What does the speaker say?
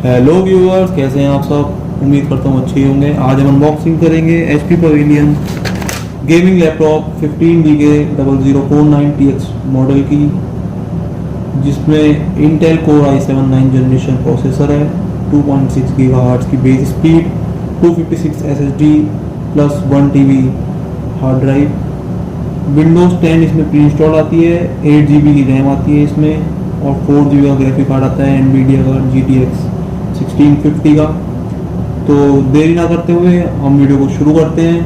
Hello viewers, कैसे हैं आप सब। उम्मीद करता हूँ अच्छे ही होंगे। आज हम अनबॉक्सिंग करेंगे HP pavilion gaming laptop 15DK0049TX model की, जिसमें Intel core i7 9 generation processor है, 2.6 GHz की base speed, 256 SSD plus 1 TB hard drive. Windows 10 इसमें प्री इंस्टॉल आती है, 8 GB की रैम आती है इसमें, और 4 GB का ग्राफिक कार्ड आता है NVIDIA का GTX 1650 का। तो देरी ना करते हुए हम वीडियो को शुरू करते हैं।